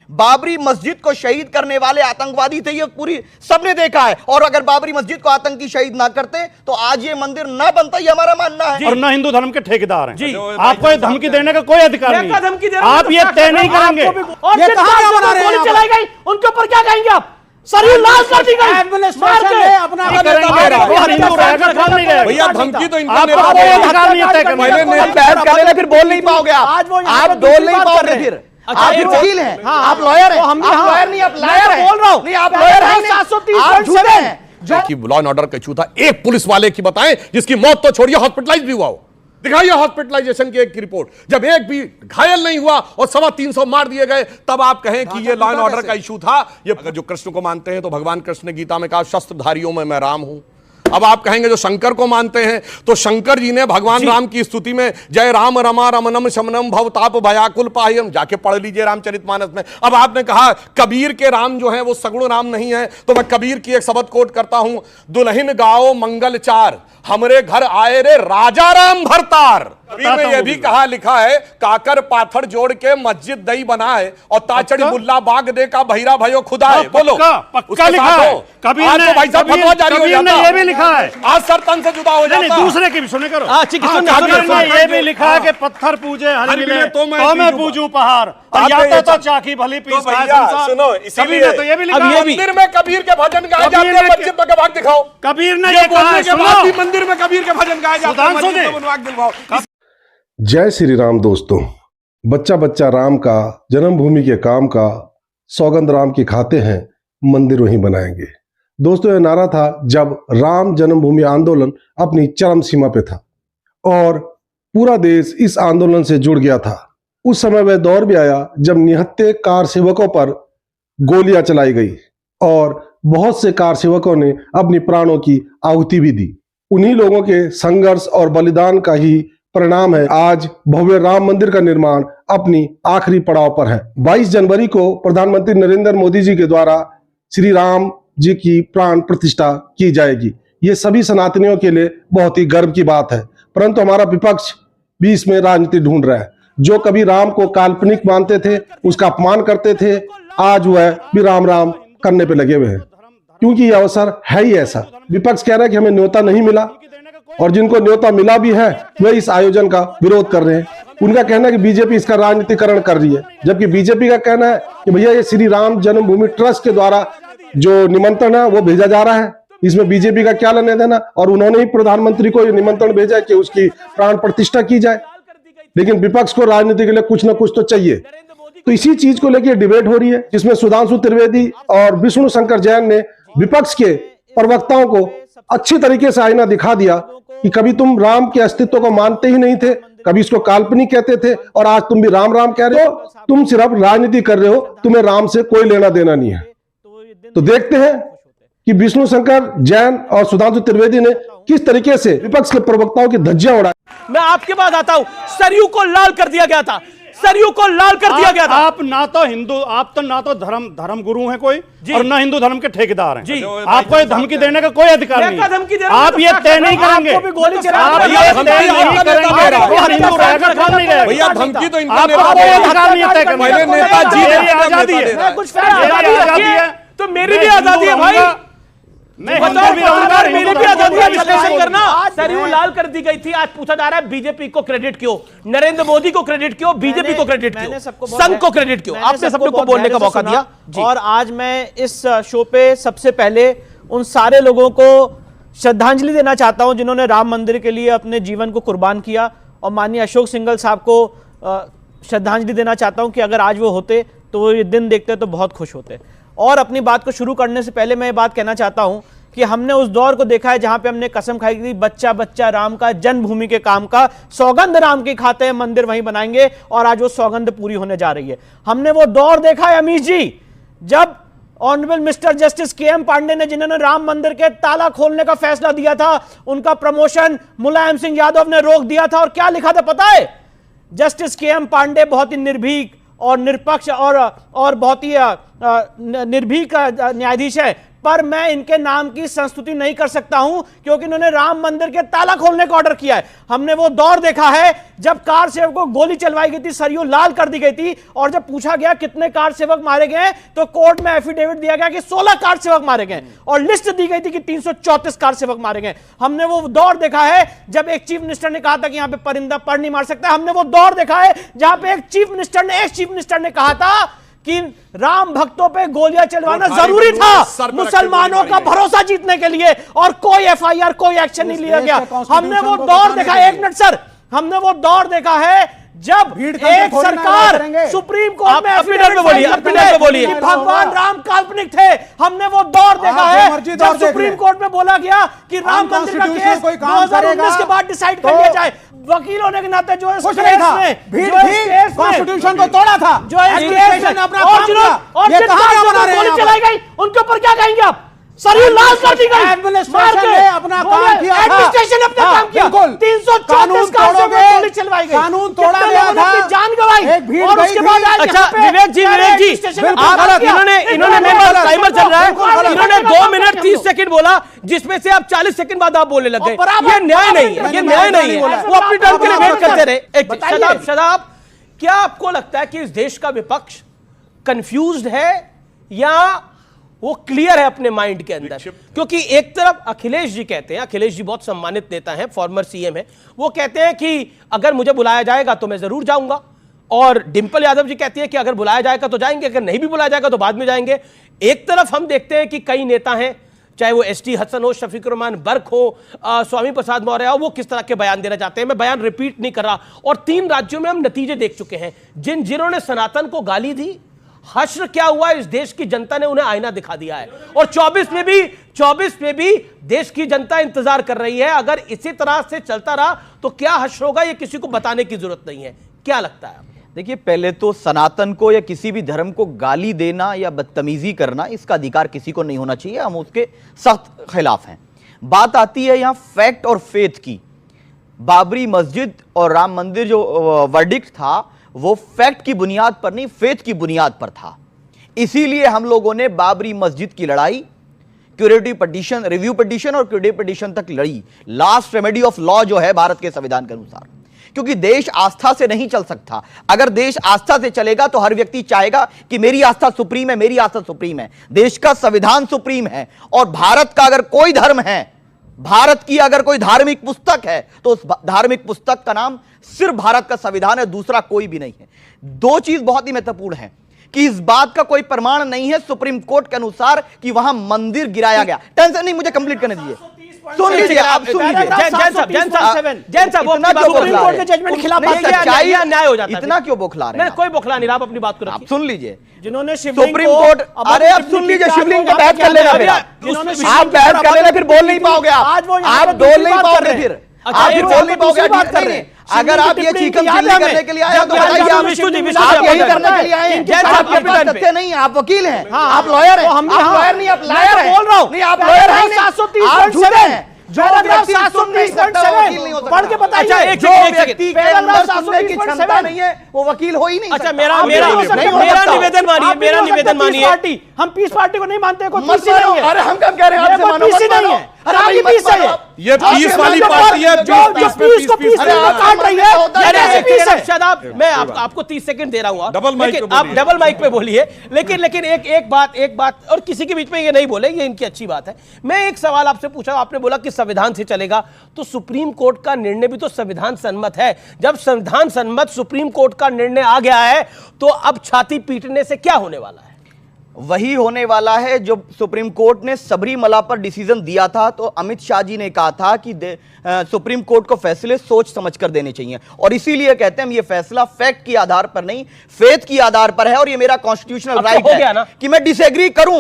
बाबरी मस्जिद को शहीद करने वाले आतंकवादी थे, ये पूरी सबने देखा है। और अगर बाबरी मस्जिद को आतंकी शहीद ना करते तो आज ये मंदिर ना बनता, ये हमारा मानना है। और ना हिंदू धर्म के ठेकेदार हैं। आपको ये धमकी देने का कोई अधिकार नहीं है। आप ये तय नहीं करेंगे। ये कहां बना रहे हैं? चलाई गई, उनके ऊपर क्या कहेंगे आप? सरयू लाल कर दी गई, एडमिनिस्ट्रेशन ने अपना भैया धमकी तो आप बहस करने फिर बोल नहीं पाओगे, आप बोल नहीं पाओगे, फिर आप वकील हैं, आप लॉयर हैं, आप लॉयर नहीं, आप लायर हैं। बोल रहा हूं, नहीं आप लॉयर हैं, आप झूठे हैं। कि लॉ एंड ऑर्डर का इशू था, एक पुलिस वाले की बताएं जिसकी मौत तो छोड़िए हॉस्पिटलाइज भी हुआ हो, दिखाइए हॉस्पिटलाइजेशन की एक रिपोर्ट। जब एक भी घायल नहीं हुआ और 325 मार दिए गए, तब आप कहें कि ये लॉ एंड ऑर्डर का इशू था। ये अगर जो कृष्ण को मानते हैं तो भगवान कृष्ण ने गीता में कहा शस्त्रधारियों में मैं राम हूं। अब आप कहेंगे जो शंकर को मानते हैं तो शंकर जी ने भगवान राम की स्तुति में जय राम रमा रमनम शमनम भवताप भयाकुल पायम, जाके पढ़ लीजिए रामचरितमानस में। अब आपने कहा कबीर के राम जो है वो सगुण राम नहीं है, तो मैं कबीर की एक शब्द कोट करता हूं, दुल्हन गाओ मंगल चार, हमरे घर आए रे राजा राम भरतार। कबीर ने यह भी कहा लिखा है, काकर पाथर जोड़ के मस्जिद दई बनाए और ताचड़ी मुल्ला बाग दे का बहिरा भयो खुदाए। बोलो पक्का लिखा है कबीर ने, भाई साहब फतवा जारी हो जाता, ये भी लिखा है आज सर तन से जुदा हो जाता। दूसरे की भी सुने करो। कबीर ने ये भी लिखा है कि पत्थर पूजे हरि मिले तो मैं पूजूं पहाड़, या तो चाकी भली पीस खाए संसार। सुनो, इसीलिए तो ये भी लिखा है मंदिर में कबीर के भजन गाए जाते हैं, मस्जिद में भाग दिखाओ। कबीर ने ये कहा है, मंदिर में कबीर के भजन गाए जाते हैं, मस्जिद में भाग दिखाओ। जय श्री राम दोस्तों, बच्चा बच्चा राम का, जन्मभूमि के काम का, सौगंध राम की खाते हैं, मंदिर वहीं बनाएंगे। दोस्तों यह नारा था जब राम जन्मभूमि आंदोलन अपनी चरम सीमा पे था और पूरा देश इस आंदोलन से जुड़ गया था। उस समय वह दौर भी आया जब निहत्थे कार सेवकों पर गोलियां चलाई गई और बहुत से कार सेवकों ने अपनी प्राणों की आहुति भी दी। उन्हीं लोगों के संघर्ष और बलिदान का ही परिणाम है आज भव्य राम मंदिर का निर्माण अपनी आखिरी पड़ाव पर है। 22 जनवरी को प्रधानमंत्री नरेंद्र मोदी जी के द्वारा श्री राम जी की प्राण प्रतिष्ठा की जाएगी। ये सभी सनातनियों के लिए बहुत ही गर्व की बात है, परंतु हमारा विपक्ष भी इसमें राजनीति ढूंढ रहा है। जो कभी राम को काल्पनिक मानते थे, उसका अपमान करते थे, आज वह भी राम राम करने पे लगे हुए हैं, क्योंकि यह अवसर है ही ऐसा। विपक्ष कह रहा है कि हमें न्योता नहीं मिला और जिनको न्योता मिला भी है वे इस आयोजन का विरोध कर रहे हैं। उनका कहना है कि बीजेपी इसका राजनीतिकरण कर रही है, जबकि बीजेपी का कहना है कि भैया ये श्री राम जन्मभूमि ट्रस्ट के द्वारा जो निमंत्रण है वो भेजा जा रहा है, इसमें बीजेपी का क्या लेना देना, और उन्होंने ही प्रधानमंत्री को ये निमंत्रण भेजा कि उसकी प्राण प्रतिष्ठा की जाए। लेकिन विपक्ष को राजनीति के लिए कुछ ना कुछ तो चाहिए, तो इसी चीज को लेकर डिबेट हो रही है, जिसमें सुधांशु त्रिवेदी और विष्णु शंकर जैन ने विपक्ष के प्रवक्ताओं को अच्छी तरीके से आईना दिखा दिया कि कभी तुम राम के अस्तित्व को मानते ही नहीं थे, कभी इसको काल्पनिक कहते थे, और आज तुम भी राम राम कह रहे हो। तुम सिर्फ राजनीति कर रहे हो, तुम्हें राम से कोई लेना देना नहीं है। तो देखते हैं कि विष्णु शंकर जैन और सुधांशु त्रिवेदी ने किस तरीके से विपक्ष के प्रवक्ताओं की धज्जियां उड़ाई। मैं आपके पास आता हूं, सरयू को लाल कर दिया गया था, सरयू को लाल कर दिया गया था। आप ना तो हिंदू, आप तो ना तो धर्म गुरु हैं कोई, और ना हिंदू धर्म के ठेकेदार हैं। आपको ये धमकी देने का कोई अधिकार नहीं है। आप ये तय नहीं करेंगे। भैया धमकी तो इनका आजादी है, तो मेरी भी आजादी है भाई, मैं मेरी भी आजादी है विश्लेषण करना। सरयू लाल कर दी गई थी, आज पूछा जा रहा है बीजेपी को क्रेडिट क्यों, नरेंद्र मोदी को क्रेडिट क्यों, बीजेपी को क्रेडिट क्यों, संघ को क्रेडिट क्यों? आपने सब लोग को बोलने का मौका दिया। और आज मैं इस शो पे सबसे पहले उन सारे लोगों को श्रद्धांजलि देना चाहता हूं जिन्होंने राम मंदिर के लिए अपने जीवन को कुर्बान किया, और माननीय अशोक सिंघल साहब को श्रद्धांजलि देना चाहता हूं कि अगर आज वो होते तो वो ये दिन देखते तो बहुत खुश होते। और अपनी बात को शुरू करने से पहले मैं ये बात कहना चाहता हूं कि हमने उस दौर को देखा है जहां पे हमने कसम खाई थी बच्चा बच्चा राम का, जन्मभूमि के काम का, सौगंध राम की खाते हैं, मंदिर वहीं बनाएंगे, और आज वो सौगंध पूरी होने जा रही है। हमने वो दौर देखा है अमीश जी, जब honourable mister justice K M. Pandey ने, जिन्होंने राम मंदिर के ताला खोलने का फैसला दिया था, उनका प्रमोशन मुलायम सिंह यादव ने रोक दिया था। और क्या लिखा था पता है? Justice K M. पांडे बहुत ही निर्भीक और निरपक्ष और बहुत ही निर्भीक न्यायाधीश है, पर मैं इनके नाम की संस्तुति नहीं कर सकता हूं, क्योंकि इन्होंने राम मंदिर के ताला खोलने का ऑर्डर किया है। हमने वो दौर देखा है जब कार सेवक को गोली चलवाई गई थी, सरयू लाल कर दी गई थी, और जब पूछा गया कितने कार सेवक मारे गए तो कोर्ट में एफिडेविट दिया गया कि 16 कार सेवक मारे गए, और लिस्ट दी गई थी कि 334 कार सेवक मारे गए। हमने वो दौर देखा है जब एक चीफ मिनिस्टर ने कहा था कि यहां पे परिंदा पर नहीं मार सकता। हमने वो दौर देखा है जहां पे एक चीफ मिनिस्टर ने कहा था कि राम भक्तों पे गोलियां चलवाना जरूरी था मुसलमानों का भरोसा जीतने के लिए, और कोई एफआईआर, कोई एक्शन नहीं लिया गया। हमने वो दौर देखा है, एक मिनट सर, हमने वो दौर देखा है जब एक सरकार सुप्रीम कोर्ट में एफिडेविट बोलिए भगवान राम काल्पनिक थे। हमने वो दौर देखा है जब सुप्रीम कोर्ट में बोला गया कि राम मंदिर का केस 2019 के बाद डिसाइड कर लिया जाए। वकील होने के नाते जो इस केस में कॉन्स्टिट्यूशन को तोड़ा था, जो इस केस में अपना और गोली चलाई गई, उनके ऊपर क्या कहेंगे आप? सरयू लाल कर दी गई, एडमिनिस्ट्रेशन ने अपना काम किया, एडमिनिस्ट्रेशन ने अपना काम किया, 334 गोली चलवाई गई, कानून तोड़ा गया था, जान गवाई, और उसके बाद अच्छा विवेक जी आप इन्होंने टाइमर चल रहा है, इन्होंने 2 मिनट 30 सेकंड बोला, जिसमें से आप 40 सेकंड बाद आप बोलने लग गए। ये न्याय नहीं है, ये न्याय नहीं है। वो अपनी टर्न के लिए वेट करते रहे। शदाब, क्या आपको लगता है कि इस देश का विपक्ष कंफ्यूज्ड है या वो क्लियर है अपने माइंड के अंदर? क्योंकि एक तरफ अखिलेश जी कहते हैं, अखिलेश जी बहुत सम्मानित नेता हैं, फॉर्मर सीएम है, वो कहते हैं कि अगर मुझे बुलाया जाएगा तो मैं जरूर जाऊंगा, और डिंपल यादव जी कहती है कि अगर बुलाया जाएगा तो जाएंगे, अगर नहीं भी बुलाया जाएगा तो बाद में जाएंगे। एक तरफ हम देखते हैं कि कई नेता हैं, चाहे वो एसटी हसन हो, शफीकुर रहमान बर्क हो, स्वामी प्रसाद मौर्य हो, वो किस तरह के बयान देना चाहते हैं। मैं बयान रिपीट नहीं कर रहा। और 3 राज्यों में हम नतीजे देख चुके हैं। जिन्होंने सनातन को गाली दी, हश्र क्या हुआ, इस देश की जनता ने उन्हें आईना दिखा दिया है। और 24 में भी देश की जनता इंतजार कर रही है। अगर इसी तरह से चलता रहा तो क्या हश्र होगा, ये किसी को बताने की जरूरत नहीं है। क्या लगता है? देखिए, पहले तो सनातन को या किसी भी धर्म को गाली देना या बदतमीजी करना, इसका अधिकार किसी को नहीं होना चाहिए, हम उसके सख्त खिलाफ हैं। बात आती है यहां फैक्ट और फेथ की। बाबरी मस्जिद और राम मंदिर जो वर्डिक्ट था वो फैक्ट की बुनियाद पर नहीं, फेथ की बुनियाद पर था। इसीलिए हम लोगों ने बाबरी मस्जिद की लड़ाई क्यूरेटिव पिटीशन, रिव्यू पिटीशन और क्यूरेटिव पिटीशन तक लड़ी। लास्ट रेमेडी ऑफ लॉ जो है भारत के संविधान के अनुसार, क्योंकि देश आस्था से नहीं चल सकता। अगर देश आस्था से चलेगा तो हर व्यक्ति चाहेगा कि मेरी आस्था सुप्रीम है, मेरी आस्था सुप्रीम है। देश का संविधान सुप्रीम है, और भारत का अगर कोई धर्म है, भारत की अगर कोई धार्मिक पुस्तक है, तो उस धार्मिक पुस्तक का नाम सिर्फ भारत का संविधान है, दूसरा कोई भी नहीं है। 2 चीज बहुत ही महत्वपूर्ण है कि इस बात का कोई प्रमाण नहीं है सुप्रीम कोर्ट के अनुसार कि वहां मंदिर गिराया गया। टेंशन नहीं, मुझे कंप्लीट करने दीजिए। सुन लीजिए, आप सुन लीजिए। जैन साहब सुप्रीम कोर्ट के जजमेंट के खिलाफ न्याय हो जाता है। इतना क्यों बौखला रहे हैं? कोई बौखला नहीं, आप अपनी बात को आप सुन लीजिए। जिन्होंने सुप्रीम कोर्ट, अरे आप सुन लीजिए, शिवलिंग का बहस कर लेना, आप बहस कर लेना, फिर बोल नहीं पाओगे, आप बोल नहीं पाओगे, फिर आप बोल नहीं पाओगे। बात कर रहे हैं, अगर आप ये चीकम चिल्ली करने के लिए आए तो बताइए, आप यही करने के लिए आए हैं। सत्य नहीं, आप वकील हैं, आप लॉयर हैं, आप लॉयर नहीं, आप लायर हैं। बोल रहा हूं, नहीं, आप लॉयर हैं, आप झूठे हैं। जो व्यक्ति 730.7 पढ़ के बताइए, जो व्यक्ति के अंदर सुनने की क्षमता नहीं है वो वकील हो ही नहीं। अच्छा, मेरा निवेदन मानिए, हम पीस पार्टी को नहीं मानते, कोई मत मानो। अरे हम कब कह रहे हैं आपसे मानो, मत मानो। अरे आप पीस है, ये पीस वाली पार्टी है, पीस को पीस काट रही है। शदाब, मैं आपको 30 सेकंड दे रहा हूं, आप डबल माइक पे बोलिए। लेकिन एक बात और किसी के बीच में ये नहीं बोले, ये इनकी अच्छी बात है। मैं एक सवाल आपसे पूछा, आपने बोला कि संविधान से चलेगा, तो सुप्रीम कोर्ट का निर्णय भी तो संविधान सम्मत है। जब संविधान सम्मत सुप्रीम कोर्ट का निर्णय आ गया है तो अब छाती पीटने से क्या होने वाला है? वही होने वाला है जो सुप्रीम कोर्ट ने सबरीमला पर डिसीजन दिया था। तो अमित शाह जी ने कहा था कि सुप्रीम कोर्ट को फैसले सोच समझ कर देने चाहिए, और इसीलिए कहते हैं हम ये फैसला फैक्ट के आधार पर नहीं, फेथ के आधार पर है। और ये मेरा कॉन्स्टिट्यूशनल राइट है कि मैं डिसएग्री करूं।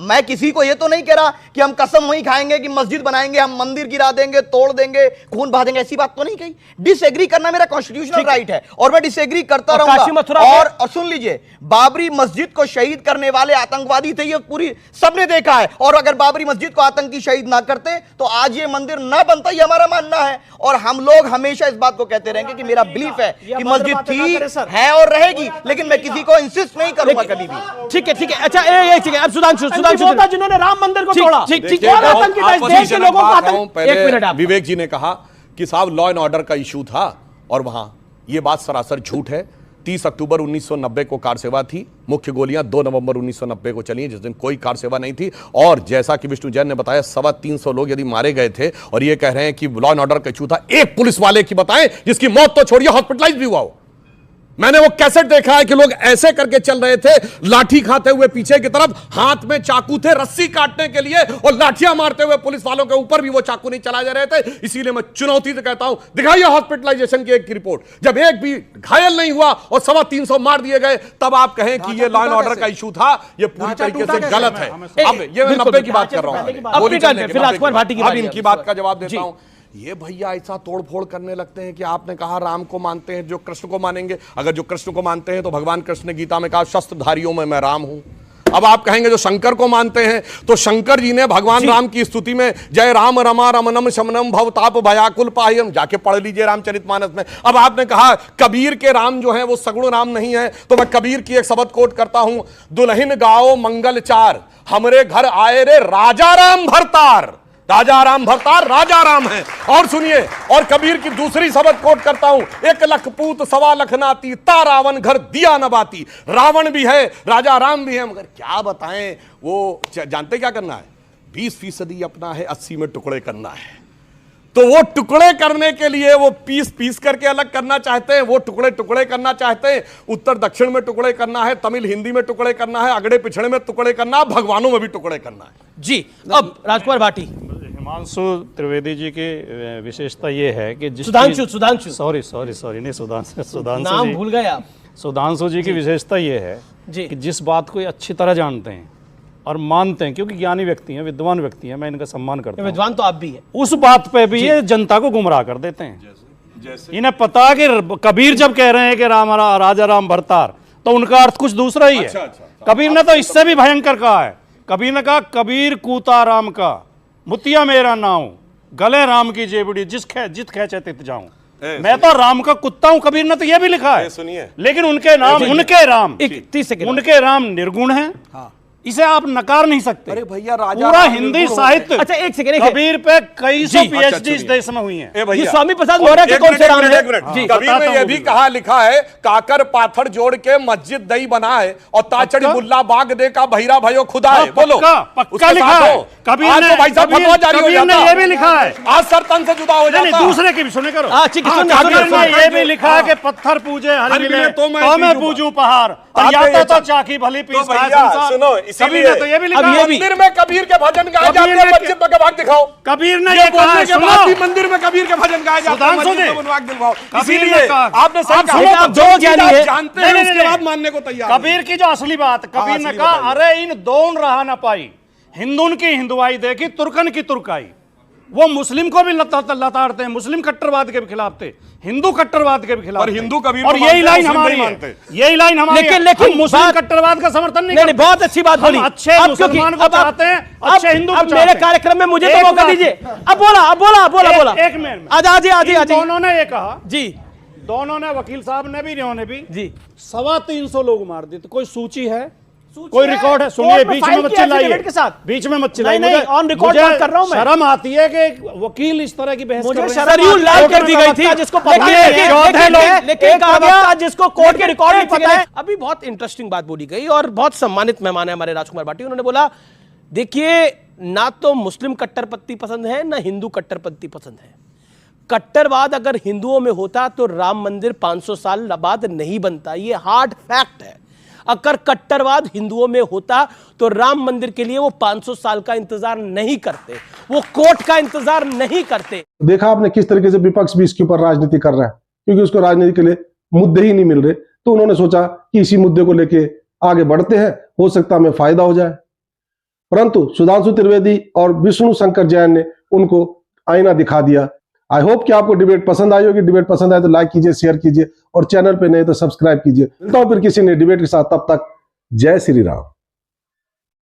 मैं किसी को ये तो नहीं कह रहा कि हम कसम वही खाएंगे कि मस्जिद बनाएंगे, हम मंदिर गिरा देंगे, तोड़ देंगे, खून बहा देंगे, ऐसी बात तो नहीं कही। डिसएग्री करना मेरा कॉन्स्टिट्यूशनल राइट है और मैं डिसएग्री करता रहूंगा। और सुन लीजिए, बाबरी मस्जिद को शहीद करने वाले आतंकवादी थे, ये पूरी सबने देखा है। और अगर बाबरी मस्जिद को आतंकी शहीद ना करते तो आज ये मंदिर ना बनता, ये हमारा मानना है। और हम लोग हमेशा इस बात को कहते रहेंगे कि मेरा बिलीफ है कि मस्जिद थी, है और रहेगी, लेकिन मैं किसी को इंसिस्ट नहीं करूंगा कभी भी। ठीक है, ठीक है। अच्छा एक ठीक है, अब सुधांशु जिन्होंने राम मंदिर को तोड़ा, ठीक ठीक देश के लोगों को एक मिनट आप। विवेक जी ने कहा कि साहब लॉ एंड ऑर्डर का इशू था और वहां यह बात सरासर झूठ है। 30 अक्टूबर 1990 को कार सेवा थी, मुख्य गोलियां 2 नवंबर 1990 को चली, जिस दिन कोई कार सेवा नहीं थी। और जैसा कि विष्णु जैन ने बताया 325 लोग यदि मारे गए थे और ये कह रहे हैं कि लॉ एंड ऑर्डर का इशू था, एक पुलिस वाले की बताएं जिसकी मौत तो छोड़िए हॉस्पिटलाइज भी हुआ हो। मैंने वो कैसेट देखा है कि लोग ऐसे करके चल रहे थे, लाठी खाते हुए पीछे की तरफ, हाथ में चाकू थे रस्सी काटने के लिए, और लाठियां मारते हुए पुलिस वालों के ऊपर भी वो चाकू नहीं चलाए जा रहे थे। इसीलिए मैं चुनौती से कहता हूं, दिखाइए हॉस्पिटलाइजेशन की एक रिपोर्ट। जब एक भी घायल नहीं हुआ और 325 मार दिए गए, तब आप कहें कि ये लॉ एंड ऑर्डर का इशू था। ये पूरी तरीके से गलत है। अब ये मैं 90 की बात कर रहा हूं, अब इनकी बात का जवाब देता हूं। ये भैया ऐसा तोड़फोड़ करने लगते हैं कि आपने कहा राम को मानते हैं जो कृष्ण को मानेंगे। अगर जो कृष्ण को मानते हैं तो भगवान कृष्ण ने गीता में कहा शस्त्रधारियों में मैं राम हूं। अब आप कहेंगे जो शंकर को मानते हैं तो शंकर जी ने भगवान राम की स्तुति में जय राम रमा रमनम शमनम भवताप भयाकुल पायम, जाके पढ़ लीजिए रामचरितमानस में। अब आपने कहा कबीर के राम जो है वो सगुण राम नहीं है, तो मैं कबीर की एक शब्द कोट करता हूं, दुल्हन गाओ मंगल चार, हमरे घर आए रे राजा राम भरतार। राजा राम भरतार राजा राम है। और सुनिए, और कबीर की दूसरी शब्द कोट करता हूं, 1 लख पूत 1.25 लाख नाती, ता रावण घर दिया न बाती। रावण भी है, राजा राम भी है, मगर क्या बताएं, वो जानते क्या करना है, 20% अपना है, 80 में टुकड़े करना है। तो वो टुकड़े करने के लिए वो पीस करके अलग करना चाहते हैं, वो टुकड़े करना चाहते हैं। उत्तर दक्षिण में टुकड़े करना है, तमिल हिंदी में टुकड़े करना है, अगड़े पिछड़े में टुकड़े करना है, भगवानों में भी टुकड़े करना है। जी, अब राजकुमार भाटी। हिमांशु त्रिवेदी जी की विशेषता ये है कि सुधांशु सॉरी नहीं, सुधांशु नाम भूल गए आप। सुधांशु जी की विशेषता ये है कि जिस बात को ये अच्छी तरह जानते हैं और मानते हैं, क्योंकि ज्ञानी व्यक्ति हैं, विद्वान व्यक्ति हैं, मैं इनका सम्मान करता हूं। विद्वान तो आप भी हैं। उस बात पे भी ये जनता को गुमराह कर देते हैं। इन्हें पता कि कबीर जब कह रहे हैं कि राजा राम भरतार, तो उनका अर्थ कुछ दूसरा ही है। कबीर ने तो इससे भी भयंकर कहा है। कबीर ने कहा कबीर कूता राम का, मुतिया मेरा नाम, गले राम की जेबड़ी, जित खेचे तित जाऊं। मैं तो राम का कुत्ता हूं, कबीर ने तो यह भी लिखा है। सुनिए, लेकिन उनके राम उनके राम निर्गुण हैं। इसे आप नकार नहीं सकते। अरे भैया, राजा पूरा हिंदी साहित्य, अच्छा एक सेकंड, कबीर पे कई सौ PhD इस देश में हुई हैं। ये स्वामी प्रसाद मौर्य के कौन से राम है? कबीर ने यह भी कहा, लिखा है, काकर पाथर जोड़ के मस्जिद दई बना है और ताचड़ी मुल्ला बाग दे का भैरा भयो खुदा है। बोलो, पक्का लिखा है कबीर ने। भाई साहब फतवा जारी हो जाता, ये भी लिखा है, आज सर तन से जुदा हो जाता। दूसरे की भी सुने करो। कबीर ने ये भी लिखा है कि पत्थर पूजे हरि मिले तो मैं पूजूं पहाड़, तो चाकी भली पीस खाए संसार। सुनो, इसीलिए तो ये भी मंदिर में कबीर के भजन गाए जाते हैं, मस्जिद में भाग दिखाओ। कबीर ने ये कहा है, सुनो, मंदिर में कबीर के भजन गाए जाते हैं, मस्जिद में भाग दिखाओ। इसीलिए आपने जो ज्ञानी है जानते हैं उसके बाद मानने को तैयार। कबीर की जो असली बात, कबीर ने कहा, अरे इन दोन रहा ना पाई, हिंदुन की हिंदुआई देखी, तुर्कन की तुर्काई। वो मुस्लिम को भी लताड़ते हैं, मुस्लिम कट्टरवाद के भी खिलाफ थे, हिंदू कट्टरवाद के भी खिलाफ, और हिंदू कबीर, और यही लाइन हमारी है, यही लाइन हमारी है। लेकिन मुस्लिम कट्टरवाद का समर्थन नहीं। बहुत अच्छी बात बोली। अच्छे मुसलमान को चाहते हैं, अच्छे हिंदू को चाहते हैं। मेरे कार्यक्रम में मुझे तो मौका दीजिए। अब बोला एक मिनट, आज दोनों ने ये कहा जी, दोनों ने, वकील साहब ने भी, इन्होंने भी जी, 325 लोग मार दिए। तो कोई सूची है, कोई रिकॉर्ड है? सुनिए, बीच में मत चिल्लाइए, बीच में मत चिल्लाइए। नहीं, ऑन रिकॉर्ड बात कर रहा हूं मैं। शर्म आती है कि एक वकील इस तरह की बहस कर रहे हैं। शरीर लाल कर दी गई थी, जिसको पता नहीं है, लेकिन कहा गया जिसको कोर्ट के रिकॉर्ड में पता है। अभी बहुत इंटरेस्टिंग बात बोली गई और बहुत सम्मानित मेहमान है हमारे राजकुमार भाटी। उन्होंने बोला, देखिए, ना तो मुस्लिम कट्टरपंथी पसंद है, ना हिंदू कट्टरपंथी पसंद है। कट्टरवाद अगर हिंदुओं में होता तो राम मंदिर 500 साल बाद नहीं बनता, ये हार्ड फैक्ट है। अगर कट्टरवाद हिंदुओं में होता तो राम मंदिर के लिए वो 500 साल का इंतजार नहीं करते, वो कोर्ट का इंतजार नहीं करते। देखा आपने किस तरीके से विपक्ष भी इसके ऊपर राजनीति कर रहा है, क्योंकि उसको राजनीति के लिए मुद्दे ही नहीं मिल रहे, तो उन्होंने सोचा कि इसी मुद्दे को लेके आगे बढ़ते हैं, हो सकता है हमें फायदा हो जाए। परंतु सुधांशु त्रिवेदी और विष्णु शंकर जैन ने उनको आईना दिखा दिया। आई होप कि आपको डिबेट पसंद आई होगी। डिबेट पसंद आए तो लाइक कीजिए, शेयर कीजिए, और चैनल पे नहीं तो सब्सक्राइब कीजिए। मिलता हूं फिर किसी नए डिबेट के साथ, तब तक जय श्री राम।